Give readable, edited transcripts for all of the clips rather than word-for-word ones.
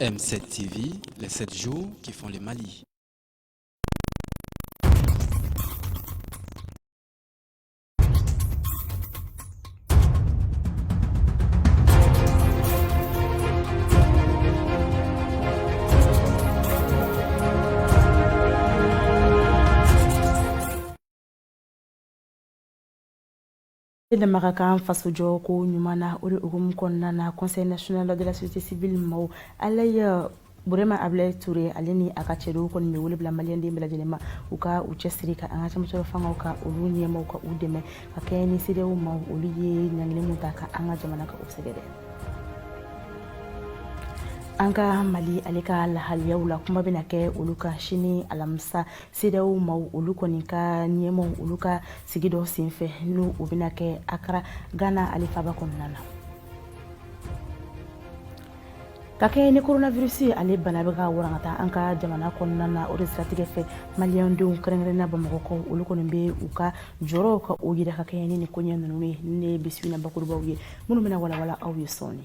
M7 TV, les 7 jours qui font le Mali. da makakan faso jɔ ko ɲuman na o de hukumu kɔnɔna na conseil national de la société civile maaw Alaye Burema Ablaye Touré ale ni a ka cɛdenw kɔni bɛ wele bila maliyɛnden bɛɛ lajɛlen ma u ka u cɛsiri ka an ka cɛmancɛ fangaw ka olu ɲɛmaw ka u dɛmɛ ka kɛɲɛ ni CEDEAO maaw olu ye ɲangili mun ta ka an ka jamana ka u sɛgɛrɛ. An ka Mali ale ka lahaliyaw la kuma bɛna kɛ olu ka sini alamisa CEDEAO maaw olu kɔni ka ɲɛmaw olu ka sigi dɔ senfɛ n'u u bɛna kɛ Accra Ghana ale faba kɔnɔna na. Ka kɛ ni coronavirus ale bana bɛ ka warangata an ka jamana kɔnɔna na o de siratigɛ fɛ maliyɛndenw kɛrɛnkɛrɛnnenya Bamakɔkaw olu kɔni bɛ u ka jɔyɔrɔw ka o yira ka kɛɲɛ ni koɲɛ ninnu ye ne bisimila bakurubaw ye minnu bɛna walawala aw ye sɔɔni.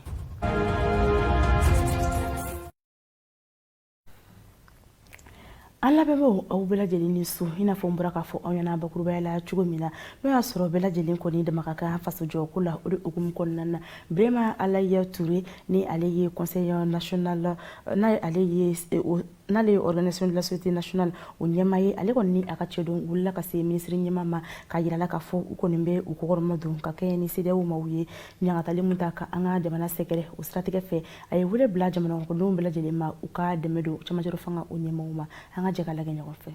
An lamɛnbaaw aw bɛɛ lajɛlen ni su i n'a fɔ n bɔra k'a fɔ aw ɲɛna bakurubaya la cogo min na n'o y'a sɔrɔ bɛɛ lajɛlen kɔni dama ka kan faso jɔko la o de hukumu kɔnɔna na Burema Alaye Touré ni ale ye conseil national n'ale ye organisation de la société nationale o ɲɛma ye ale kɔni ni a ka cɛdenw wulila ka se ministre ɲɛma ma ka yirala k'a fɔ u kɔni bɛ u kɔkɔrɔma don ka kɛɲɛ ni CEDEAO maaw ye ɲagatali mun ta ka an ka jamana sɛgɛrɛ o siratigɛ fɛ a ye wele bila jamana kɔnɔdenw bɛɛ lajɛlen ma u ka dɛmɛ don cɛmancɛ fanga o ɲɛmaw ma an ka jɛ ka lajɛ ɲɔgɔn fɛ.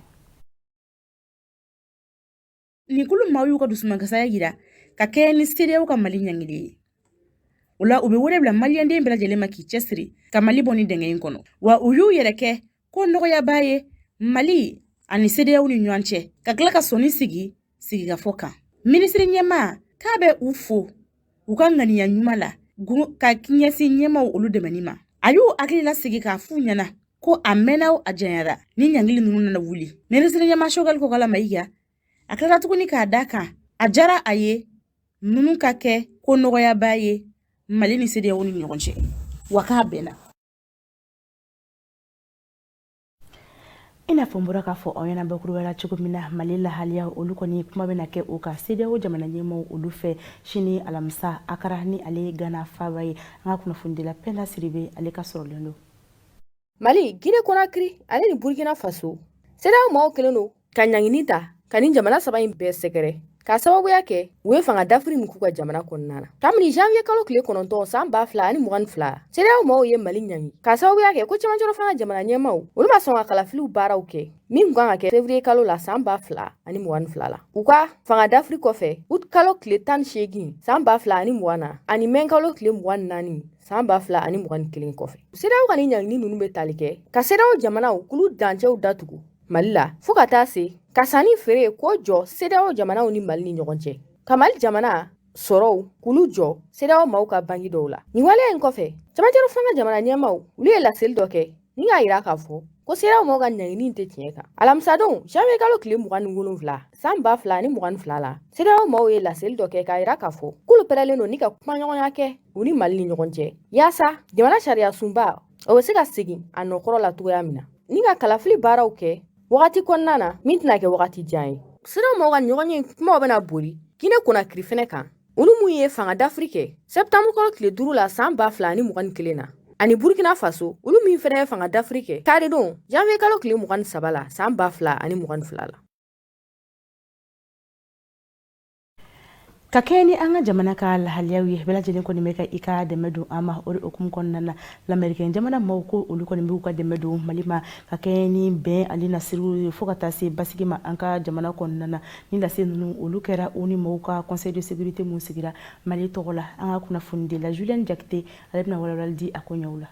Nin kulu maaw y'u ka dusumankasaya yira ka kɛɲɛ ni CEDEAO ka Mali ɲangili ye. O la u bɛ wele bila maliyɛnden bɛɛ lajɛlen ma k'i cɛsiri ka Mali bɔ ni dɛngɛ in kɔnɔ wa u y'u yɛrɛ kɛ ko nɔgɔya b'a ye Mali ani CEDEAO ni ɲɔgɔn cɛ ka tila ka sɔnni sigi sigikafɔ kan. Minisiri ɲɛma k'a bɛ u fo u ka ŋaniya ɲuman la ka ɲɛsin ɲɛmaw olu dɛmɛni ma. A y'u hakili lasigi k'a f'u ɲɛna ko a mɛnna a janyara ni ɲangili ninnu nana wuli. Minisiri ɲɛma Choguel Kokala Mayiga a tilara tuguni k'a da kan a jara a ye ninnu ka kɛ ko nɔgɔya b'a ye Mali ni CEDEAO ni ɲɔgɔn cɛ wa k'a bɛnna. I n'a fɔ n bɔra k'a fɔ aw ɲɛna bakurubaya la cogo min na Mali lahaliya olu kɔni kuma bɛna kɛ o ka CEDEAO jamana ɲɛmaw olu fɛ sini alamisa Accra ni ale ye Ghana faba ye an ka kunnafonidila Penda Siribe ale ka sɔrɔlen don. Mali, Guinée Conakry ale ni Burkina Faso CEDEAO maaw kelen don ka ɲangini ta ka ni jamana saba in bɛɛ sɛgɛrɛ k'a sababuya kɛ u ye fanga dafiri min k'u ka jamana kɔnɔna na. Kabini janvier kalo tile 9 san 2022 CEDEAO maaw ye Mali ɲangi k'a sababuya kɛ ko cɛmancɛ fanga jamana ɲɛmaw olu ma sɔn ka kalafiliw baaraw kɛ min kan ka kɛ février kalo la san 2022 la. U ka fanga dafiri kɔfɛ août kalo tile 18 san 2020 na ani mai kalo tile 24 san 2021 kɔfɛ. CEDEAO ka ni ɲangini ninnu bɛ tali kɛ ka CEDEAO jamanaw kulu dancɛw datugu Mali la fo ka taa se ka sanni feere ko jɔ CEDEAO jamanaw ni Mali ni ɲɔgɔn cɛ ka Mali jamana sɔrɔw kulu jɔ CEDEAO maaw ka bangi dɔw la. Nin waleya in kɔfɛ cɛmancɛ fanga jamana ɲɛmaw olu ye laseli dɔ kɛ ni k'a yira k'a fɔ ko CEDEAO maaw ka ɲangini tɛ tiɲɛ kan. Alamisadon janvier kalo tile 27 san 2022 la CEDEAO maaw ye laseli dɔ kɛ k'a yira k'a fɔ k'olu pɛrɛlen don ni ka kumaɲɔgɔnya kɛ u ni Mali ni ɲɔgɔn cɛ yaasa jamana sariya sunba o bɛ se ka segin a nɔkɔrɔ la cogoya min na ni ka kalafili baaraw kɛ wagati kɔnɔna na min tɛna kɛ wagati jan ye. CEDEAO maaw ka ɲɔgɔn ye kumaw bɛna boli Guinée Conakry fɛnɛ kan olu mun ye fanga dafiri kɛ septembre kalo tile 5 la san 2021 na ani Burkina Faso olu min fɛnɛ ye fanga dafiri kɛ karidon janvier kalo tile 23 la san 2022 la. Ka kɛɲɛ ni an ka jamana ka lahaliyaw ye bɛɛ lajɛlen kɔni bɛ ka i ka dɛmɛ don an ma o de hukumu kɔnɔna na lamɛrikɛn jamana maaw ko olu kɔni b'u ka dɛmɛ don Mali ma ka kɛɲɛ ni bɛn ani nasiriw ye fo ka taa se basigi ma an ka jamana kɔnɔna na ni lase ninnu olu kɛra u ni maaw ka conseil de sécurité mun sigira Mali tɔgɔ la an ka kunnafonidila Julienne Jakite ale bɛna walawalali di a ko ɲɛw la.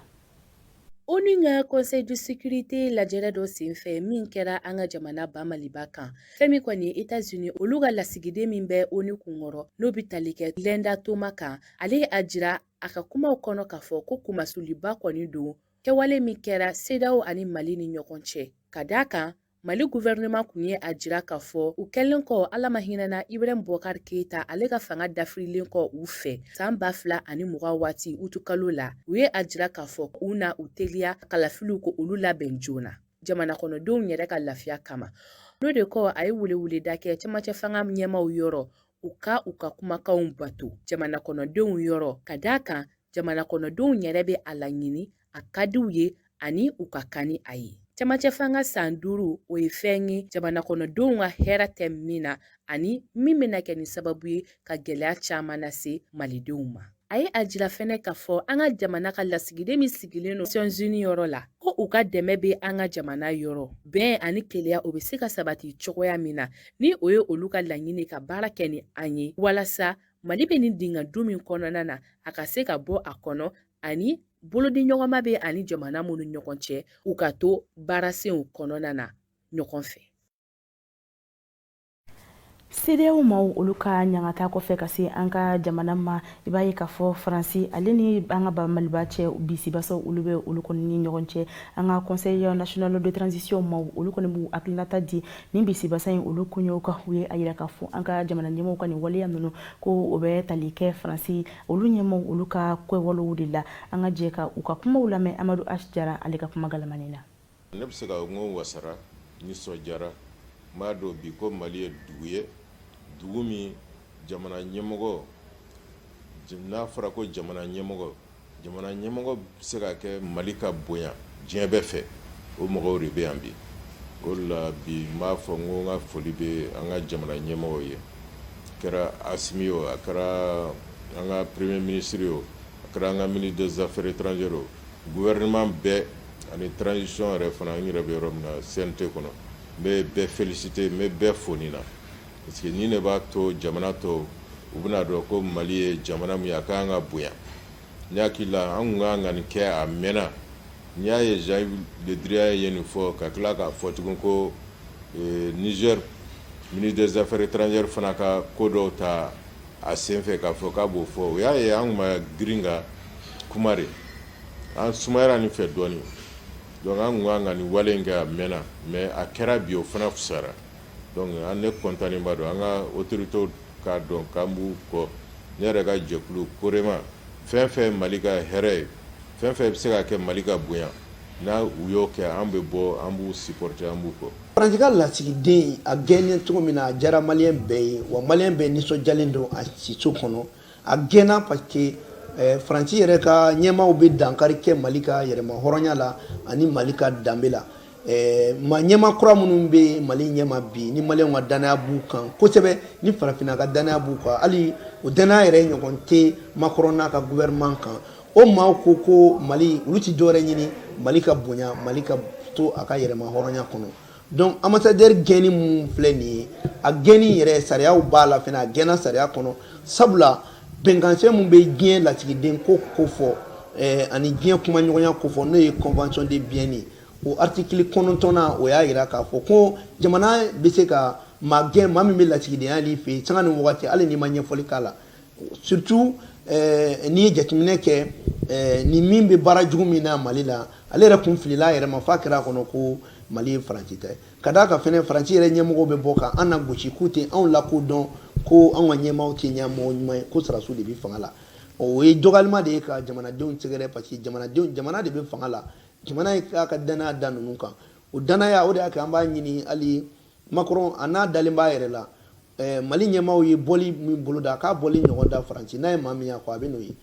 ONU ka conseil de sécurité lajɛrɛ dɔ senfɛ min kɛra an ka jamana ba Maliba kan fɛn min kɔni ye États-Unis olu ka lasigiden min bɛ ONU kunkɔrɔ n'o bi tali kɛ Linda Thomas kan ale a jira a ka kumaw kɔnɔ k'a fɔ ko kumasuliba kɔni don kɛwale min kɛra CEDEAO ani Mali ni ɲɔgɔn cɛ ka d'a kan Mali gouvernement kun ye a jira k'a fɔ u kɛlen kɔ Ala ma hinɛna Ibrahim Boubacar Keita ale ka fanga dafirilen kɔ u fɛ san 2020 waati utukalo la u ye a jira k'a fɔ u na u teliya kalafiliw ko olu labɛn joona jamana kɔnɔdenw yɛrɛ ka lafiya kama n'o de kɔ a ye weleweleda kɛ cɛmancɛ fanga ɲɛmaw yɔrɔ u ka kumakanw bato jamana kɔnɔdenw yɔrɔ ka d'a kan jamana kɔnɔdenw yɛrɛ bɛ a laɲini a ka diw ye ani u ka kan ni a ye cɛmancɛ fanga san 5 o ye fɛn ye jamana kɔnɔdenw ka hɛrɛ tɛ min na ani min bɛna kɛ ni sababu ye ka gɛlɛya caman lase malidenw ma a ye a jira fɛnɛ k'a fɔ an ka jamana ka lasigiden min sigilen no Nations Unies yɔrɔ la ko u ka dɛmɛ bɛ an ka jamana yɔrɔ bɛn ani keleya o bɛ se ka sabati cogoya min na ni o ye olu ka laɲini ka baara kɛ ni an ye walasa Mali bɛ nin dingɛdu min kɔnɔna na a ka se ka bɔ a kɔnɔ ani bolodi ɲɔgɔnma bɛ ani jamana minnu ɲɔgɔn cɛ u ka to baarasenw kɔnɔna na ɲɔgɔn fɛ. CEDEAO maaw olu ka ɲangata kɔfɛ ka se an ka jamana ma i b'a ye k'a fɔ Faransi ale ni an ka Maliba cɛ bisibasaw olu bɛ olu kɔni ni ɲɔgɔn cɛ an ka Conseil national de transition maaw olu kɔni b'u hakilinata di ni bisibasa in olu kuɲɛw ka u ye a yira k'a fɔ an ka jamana ɲɛmɔgɔw ka nin waleya ninnu ko o bɛ tali kɛ Faransi olu ɲɛmɔgɔw olu ka kɛwalew de la an ka jɛ ka u ka kumaw lamɛn Amadu H Jara ale ka kuma galamani la. Ne bɛ se ka ŋo wasara nisɔndiyara m'a dɔn bi ko Mali ye dugu ye dugu min jamana ɲɛmɔgɔ n'a fɔra ko jamana ɲɛmɔgɔ bɛ se ka kɛ Mali ka bonya diɲɛ bɛɛ fɛ o mɔgɔw de bɛ yan bi o la bi m'a fɔ n ko n ka foli bɛ an ka jamana ɲɛmɔgɔw ye a kɛra Asimi o a kɛra an ka premier ministre o a kɛra an ka ministre des affaires étrangères o gouvernement bɛɛ ani transition yɛrɛ fana n yɛrɛ bɛ yɔrɔ min na CNT kɔnɔ n bɛ bɛɛ féliciter n bɛ bɛɛ fo nin na parce que ni ne b'a to jamana tɔw u bɛna dɔn ko Mali ye jamana min ye a kan ka bonya n hakili la an kun kan ka nin kɛ a mɛnna n y'a ye Jean-Yves Le Drian ye nin fɔ ka tila k'a fɔ tugun ko Niger ministre des affaires étrangères fana ka ko dɔw ta a senfɛ k'a fɔ k'a b'o fɔ o y'a ye an kun ma girin ka kuma de an sumayara nin fɛ dɔɔnin donc an kun kan ka nin wale in kɛ a mɛnna mais a kɛra bi o fana fusara donc an ne kɔntannen b'a dɔn an ka autorités k'a dɔn k'an b'u kɔ ne yɛrɛ ka jɛkulu Korema fɛn fɛn Mali ka hɛrɛ ye fɛn fɛn bɛ se ka kɛ Mali ka bonya n'a u y'o kɛ an bɛ bɔ an b'u supporter an b'u kɔ. Faransi ka lasigiden a gɛnnen cogo min na a diyara maliyɛn bɛɛ ye wa maliyɛn bɛɛ nisɔndiyalen don a siso kɔnɔ a gɛnna parce que Faransi yɛrɛ ka ɲɛmaaw bɛ dankari kɛ Mali ka yɛrɛma hɔrɔnya la ani Mali ka danbe la ma ɲɛma kura minnu bɛ Mali ɲɛma bi ni maliyɛnw ka danaya b'u kan kosɛbɛ ni farafinna ka danaya b'u kan hali o danaya yɛrɛ ɲɔgɔn tɛ Macron n'a ka gouvernement kan o maaw ko Mali olu ti dɔwɛrɛ ɲini Mali ka bonya Mali ka to a ka yɛrɛma hɔrɔnya kɔnɔ donc ambassadeur gɛnni mun filɛ nin ye a gɛnni yɛrɛ sariyaw b'a la fɛnɛ a gɛnna sariya kɔnɔ sabula bɛnkansɛn mun bɛ diɲɛ lasigiden ko fɔ ani diɲɛ kumaɲɔgɔnya ko fɔ n'o ye convention de bienni o article 9 o y'a yira k'a fɔ ko jamana bɛ se ka maa min bɛ lasigidenya hali fɛ yen sanga ni wagati hali n'i ma ɲɛfɔli k'a la surtout n'i ye jateminɛ kɛ ni min bɛ baara jugu min na Mali la ale yɛrɛ kun filila yɛrɛ ma f'a kɛra kɔnɔ ko Mali ye Faransi ta ye ka d'a kan fɛnɛ Faransi yɛrɛ ɲɛmɔgɔw bɛ bɔ ka an na gosi k'u tɛ anw lakodɔn ko anw ka ɲɛmaaw tɛ ɲɛmɔgɔ ɲuman ye ko sɔrɔdasiw de bɛ fanga la o ye dɔgɔyalima de ye ka jamanadenw sɛgɛrɛ parce que jamana de bɛ fanga la jamana ye k'a ka danaya da ninnu kan o danaya o de y'a kɛ an b'a ɲini hali Macron a n'a dalen b'a yɛrɛ la Mali ɲɛmaaw ye bɔli min bolo da k'a bɔli ɲɔgɔn da Faransi n'a ye maa min y'a kɔ a bɛ n'o ye.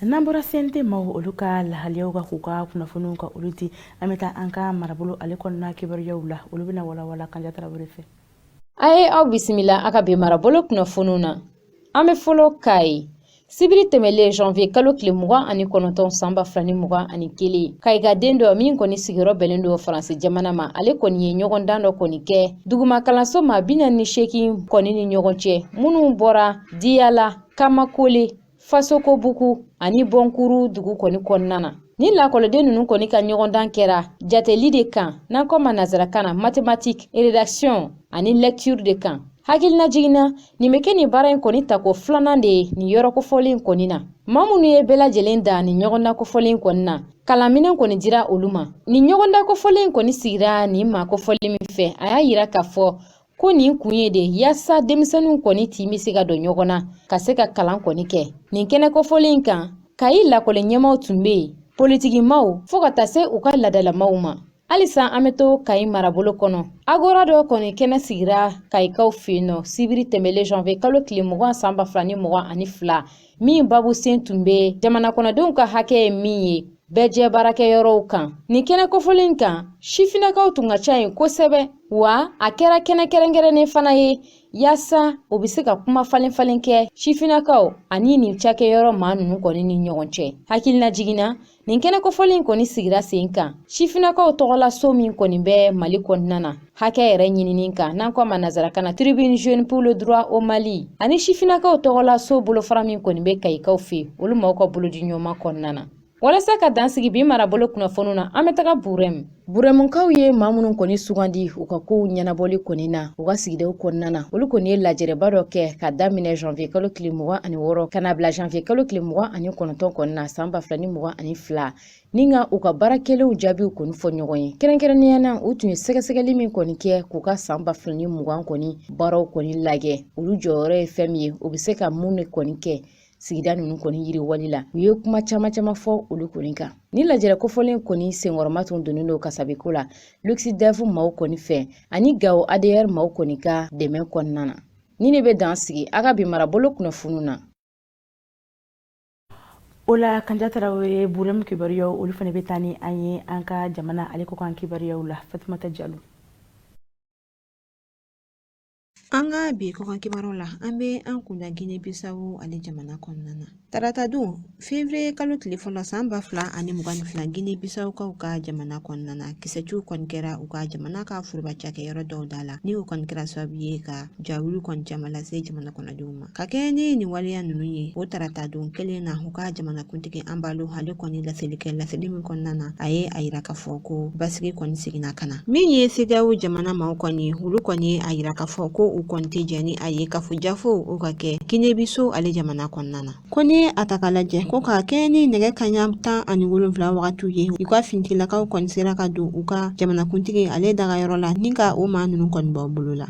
n'an bɔra CNT maaw olu ka lahaliyaw ka k'u ka kunnafoniw ka olu di an bɛ taa an ka marabolo ale kɔnɔna kibaruyaw la olu bɛna walawala Kanja Tarawele fɛ. A ye aw bisimila a ka bi marabolo kunnafoniw na an bɛ fɔlɔ k'a ye sibiri tɛmɛlen janvier kalo tile 29 san 2021 Kayigaden dɔ min kɔni sigiyɔrɔ bɛnnen don Faransi jamana ma ale kɔni ye ɲɔgɔndan dɔ kɔni kɛ duguma kalanso ma 48 kɔni ni ɲɔgɔn cɛ minnu bɔra Diyala Kamakole Fasokobugu ani Bɔnkuru dugu kɔni kɔnɔna na ni lakɔliden ninnu kɔni ka ɲɔgɔndan kɛra jateli de kan n'an ko ma nazarakan na mathématique rédaction ani lecture de kan hakilina jiginna nin bɛ kɛ nin baara in kɔni tako filanan de ye nin yɔrɔ kofɔlen kɔni na. Maa minnu ye bɛɛ lajɛlen da nin ɲɔgɔndan kofɔlen kɔni na, kalanminɛn kɔni dira olu ma. Nin ɲɔgɔndan kofɔlen kɔni sigira nin maa kofɔlen min fɛ, a y'a yira k'a fɔ ko nin kun ye de yaasa denmisɛnninw kɔni tin bɛ se ka don ɲɔgɔn na ka se ka kalan kɔni kɛ. Nin kɛnɛ kofɔlen kan, Kayi lakɔli ɲɛmaw tun bɛ yen, politikimaw fo ka taa se u ka ladalamaw ma. Halisa an bɛ to Kayi marabolo kɔnɔ. Agora dɔ kɔni kɛnɛ sigira Kayikaw fɛ yen nɔ sibiri tɛmɛlen janvier kalo tile 20 san 2022 min babu sen tun bɛ jamana kɔnɔdenw ka hakɛ ye min ye bɛɛ jɛ baarakɛyɔrɔw kan. Nin kɛnɛ kofɔlen kan, sifinakaw tun ka ca yen kosɛbɛ, wa a kɛra kɛnɛ kɛrɛnkɛrɛnnen fana ye yaasa o bɛ se ka kuma falen kɛ sifinakaw ani nin cakɛyɔrɔ maa ninnu kɔni ni ɲɔgɔn cɛ. Hakilina jiginna nin kɛnɛ kofɔlen kɔni sigira sen kan. Sifinakaw tɔgɔla so min kɔni bɛ Mali kɔnɔna na hakɛ yɛrɛ ɲininin kan n'an ko a ma nazarakan na Tribune Jeune pour le droit au Mali, ani sifinakaw tɔgɔla so bolofara min kɔni bɛ Kayikaw fɛ olu maaw ka bolodi ɲɔgɔnma kɔnɔna na. Walasa ka dansigi bi marabolo kunnafoniw na an bɛ taga Burɛmukaw ye maa minnu kɔni sugandi u ka kow ɲɛnabɔli kɔni na u ka sigidaw kɔnɔna na. Olu kɔni ye lajɛrɛba dɔ kɛ ka daminɛ janvier kalo tile 26 ka na bila janvier kalo tile 29 kɔni na san 2022 ni ka u ka baarakɛlenw jaabiw kɔni fɔ ɲɔgɔn ye. Kɛrɛnkɛrɛnnenya na u tun ye sɛgɛsɛgɛli min kɔni kɛ k'u ka san 2020 kɔni baaraw kɔni lajɛ. Olu jɔyɔrɔ ye fɛn min ye u bɛ se ka mun de kɔni kɛ sigida ninnu kɔni yiriwali la. U ye kuma caman fɔ olu kɔni kan. Ni lajɛrɛ kofɔlen kɔni senkɔrɔma tun donnen don kasabeko la Luxidef maaw kɔni fɛ ani Gawo ADR maaw kɔni ka dɛmɛ kɔnɔna na. Ni ne bɛ dan sigi a ka bi marabolo kunnafoniw na. O la Kanja Tarawele Burɛmu kibaruyaw olu fana bɛ taa ni an ye an ka jamana ale ko kan kibaruyaw la. Fatumata Jalo. An ka bi kɔkan kibaru la an bɛ an kunda Guinée Bissau ale jamana kɔnɔna na. Tarata don février kalo tile fɔlɔ san 2022 Guinée Bissau kaw ka jamana kɔnɔna na kisɛciw kɔni kɛra u ka jamana ka foroba cakɛyɔrɔ dɔw da la ni o kɔni kɛra sababu ye ka jawulu kɔni caman lase jamana kɔnɔdenw ma. Ka kɛɲɛ ni nin waleya ninnu ye o tarata don kelen na u ka jamanakuntigi Anbalo ale kɔni laseli min kɔnɔna na a ye a yira k'a fɔ ko basigi kɔni seginna ka na. Min ye CEDEAO jamana maaw kɔni olu kɔni a yira k'a fɔ ko u kɔni tɛ jɛn ni a ye k'a fɔ jafo o ka kɛ Guinée Bissau ale jamana kɔnɔna na. Ko ni a ta k'a lajɛ ko ka kɛ ni nɛgɛ kaɲa 17 wagatiw ye u ka finitigilakaw kɔni sera ka don u ka jamanakuntigi ale dagayɔrɔ la ni ka o maa ninnu kɔni bɔ bolo la.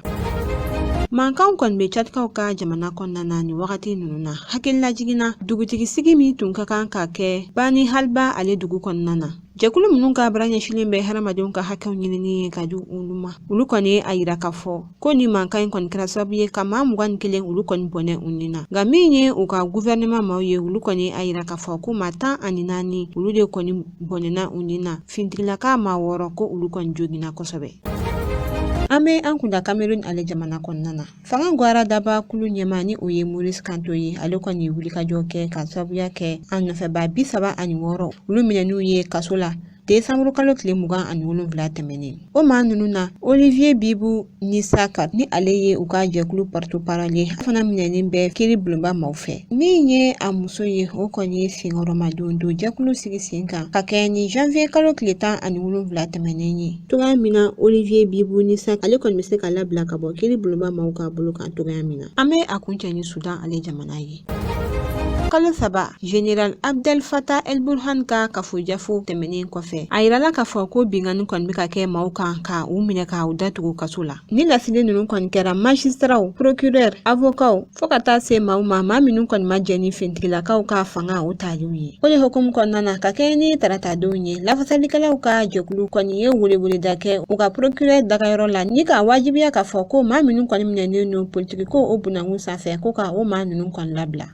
Mankanw kɔni bɛ Tchadkaw ka jamana kɔnɔna na ni wagati ninnu na hakilila jiginna dugutigi sigi min tun ka kan ka kɛ Bani Halba ale dugu kɔnɔna na. Jɛkulu minnu ka baara ɲɛsinnen bɛ hadamadenw ka hakɛw ɲinini ye ka di olu ma olu kɔni a yira k'a fɔ ko ni mankan in kɔni kɛra sababu ye ka maa 21 olu kɔni bɔnɛ u ni na. Nka min ye u ka gouvernement maaw ye olu kɔni a yira k'a fɔ ko maa 14 olu de kɔni bɔnɛna u ni na finitigilaka maa 6 ko olu kɔni joginna kosɛbɛ. An bɛ an kunda Cameroun ale jamana kɔnɔna na. Fanga gwara daba kulu ɲɛma ni o ye Maurice Kamto ye ale kɔni ye wulikajɔ kɛ ka sababuya kɛ an nɔfɛba 36 olu minɛn'u ye kaso la Décembre kalo tile 27 tɛmɛnen. O maa ninnu na Olivier Bibu Nisaka ni ale ye u ka jɛkulu porte-parole ye fana minɛnen bɛ Kiri Bulumba maaw fɛ. Min ye a muso ye o kɔni ye senkɔrɔmadon don jɛkulu sigi sen kan ka kɛ ni janvier kalo tile 17 tɛmɛnen ye. Togoya min na Olivier Bibu Nisaka ale kɔni bɛ se ka labila ka bɔ Kiri Bulumba maaw ka bolo kan togoya min na. An bɛ a kuncɛ ni Sudan ale jamana ye. Kalo saba Général Abdel Fattah el-Burhan ka kafojafo tɛmɛnen kɔfɛ a yirala k'a fɔ ko bingani kɔni bɛ ka kɛ maaw kan ka u minɛ ka u datugu kaso la. Ni lasili ninnu kɔni kɛra magistraw, procureur, avocaw fo ka taa se maaw ma maa minnu kɔni ma jɛ ni finitigilakaw ka fanga o taliw ye. O de hukumu kɔnɔna na ka kɛ ni taratadenw ye lafasalikɛlaw ka jɛkulu kɔni ye weleweleda kɛ u ka procureur dagayɔrɔ la ni ka wajibiya k'a fɔ ko maa minnu kɔni minɛnen don politique ko o bunakun sanfɛ ko ka o maa ninnu kɔni labila.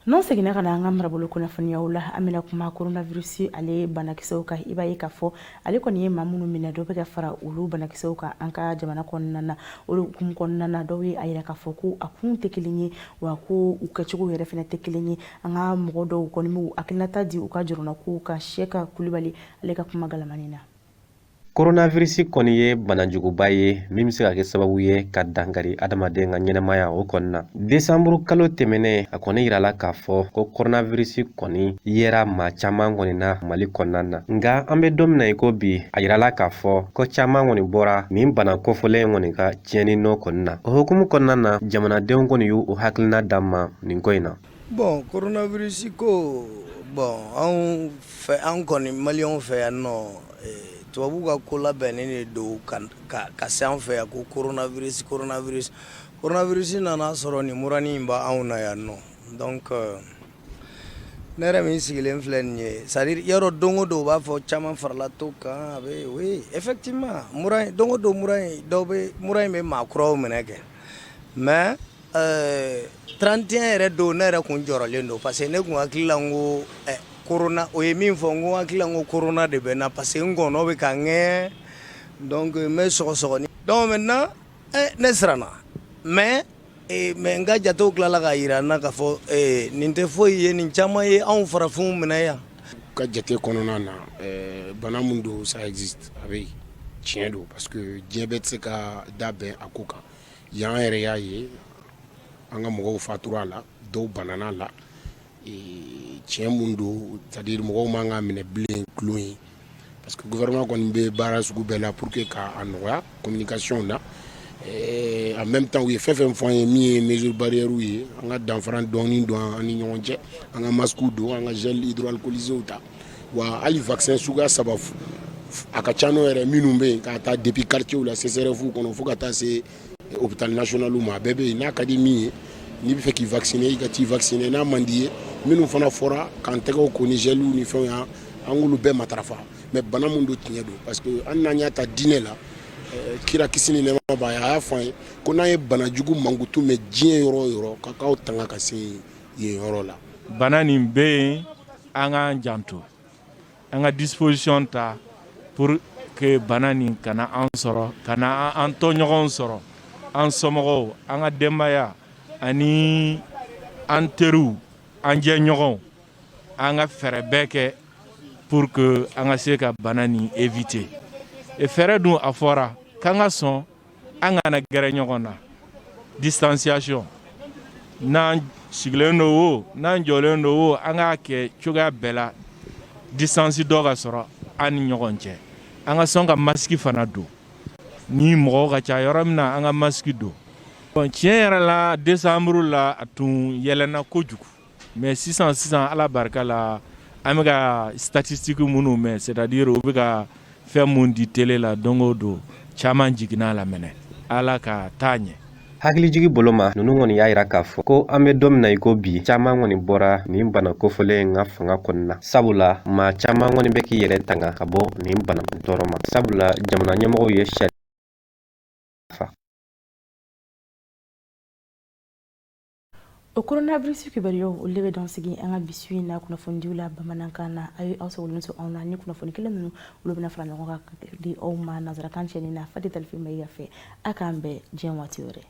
Non seginna ka na an ka marabolo kunnafoniyaw la an bɛna kuma coronavirus ale banakisɛw kan i b'a ye k'a fɔ ale kɔni ye maa minnu minɛ dɔ bɛ ka fara olu banakisɛw kan an ka jamana kɔnɔna na olu hukumu kɔnɔna na dɔw ye a yira k'a fɔ ko a kun tɛ kelen ye wa ko u kɛcogo yɛrɛ fana tɛ kelen ye an ka mɔgɔ dɔw kɔni b'u hakilinata di u ka jɔrɔna ko ka Seka Kulibali ale ka kuma galamani na. coronavirus kɔni ye banajuguba ye min bɛ se ka kɛ sababu ye ka dankari adamaden ka ɲɛnɛmaya o kɔni na. Desanburu kalo tɛmɛnen a kɔni yirala k'a fɔ ko coronavirus kɔni yera maa caman kɔni na Mali kɔnɔna na. Nka an bɛ don min na i ko bi a yirala k'a fɔ ko caman kɔni bɔra nin bana kofɔlen kɔni ka tiɲɛni nɔ kɔni na. O hukumu kɔnɔna na jamanadenw kɔni y'u hakilina d'an ma nin ko in na. Bon, coronavirus ko bon an kɔni maliyɛnw fɛ yan nɔ tubabu ka ko labɛnnen de don ka se an fɛ yan ko coronavirus nana sɔrɔ nin muranin in b'anw na yan nɔ. Donc ne yɛrɛ min sigilen filɛ nin ye c'est-à-dire yɔrɔ don o don u b'a fɔ caman farala to kan a bɛ oui effectivement mura don o don mura in bɛ maakuraw minɛ kɛ mais 31 yɛrɛ don ne yɛrɛ kun jɔrɔlen don parce que ne kun hakili la n ko corona o ye min fɔ n ko hakili la n ko corona de bɛ na parce que n gɔnɔ bɛ ka ŋɛɲɛ donc n bɛ sɔgɔsɔgɔni donc maintenant ne siranna mais n ka jatew tilala ka yira n na k'a fɔ nin tɛ foyi ye nin caman ye anw farafinw minɛ yan. Ka jate kɔnɔna na bana mun don ça existe a bɛ tiɲɛ don parce que diɲɛ bɛɛ tɛ se ka da bɛn a ko kan yan yɛrɛ y'a ye an ka mɔgɔw fatura la dɔw banana la tiɲɛ mun don c'est-à-dire mɔgɔw man ka minɛ bilen kulon ye parce que gouvernement kɔni bɛ baara sugu bɛɛ la pour que k'a nɔgɔya communication na en même temps u ye fɛn fɛn fɔ an ye min ye mesure barrière ye an ka danfara dɔɔni don an ni ɲɔgɔn cɛ an ka masque don an ka gel hydroalcoolisé ta wa hali vaccin suguya saba a ka ca n'o yɛrɛ minnu bɛ yen k'a ta depuis quartier la CCRF kɔnɔ fo ka taa se hôpital national ma bɛɛ bɛ yen n'a ka di min ye n'i bɛ fɛ k'i vacciner i ka t'i vacciner n'a man di ye minnu fana fɔra k'an tɛgɛw ko ni geliw ni fɛnw y'an an k'olu bɛɛ matarafa mais bana mun don tiɲɛ don parce que an n'an y'a ta diinɛ la kira kisi ni nɛɛma b'a ye a y'a fɔ an ye ko n'an ye banajugu mankutu mɛn diɲɛ yɔrɔ o yɔrɔ k'a k'aw tanga ka se yen yɔrɔ la. Bana nin bɛ yen an k'an janto an ka disposition ta pour que bana nin kana an sɔrɔ kana an tɔɲɔgɔnw sɔrɔ an somɔgɔw an ka denbaya ani an teriw an jɛɲɔgɔnw an ka fɛɛrɛ bɛɛ kɛ pour que an ka se ka bana nin éviter et fɛɛrɛ dun a fɔra k'an ka sɔn an kana gɛrɛ ɲɔgɔn na distanciation n'an sigilen don o n'an jɔlen don o an k'a kɛ cogoya bɛɛ la distance dɔ ka sɔrɔ an ni ɲɔgɔn cɛ an ka sɔn ka masque fana don ni mɔgɔw ka ca yɔrɔ min na an ka masque don. Bon tiɲɛ yɛrɛ la décembre la a tun yɛlɛnna kojugu mais sisan ala barika la an bɛ ka statistique minnu mɛn c'est-à-dire u bɛ ka fɛn mun di télé la don o don caman jiginna la minɛ ala ka taa ɲɛ. Hakilijigi bolo ma ninnu kɔni y'a yira k'a fɔ ko an bɛ don min na i ko bi caman kɔni bɔra nin bana kofɔlen ka fanga kɔni na sabula maa caman kɔni bɛ k'i yɛrɛ tanga ka bɔ nin bana tɔɔrɔ ma sabula jamana ɲɛmɔgɔw ye sariya fa. O coronavirus kibaruyaw olu bɛ dɔn sigi an ka bisu in na kunnafonidiw la bamanankan na a ye aw sagolen to anw na ni kunnafoni kelen ninnu olu bɛna fara ɲɔgɔn kan di aw ma nanzarakan cɛnin na Fati Talifi Mayiga fɛ a k'an bɛn diɲɛ waati wɛrɛ.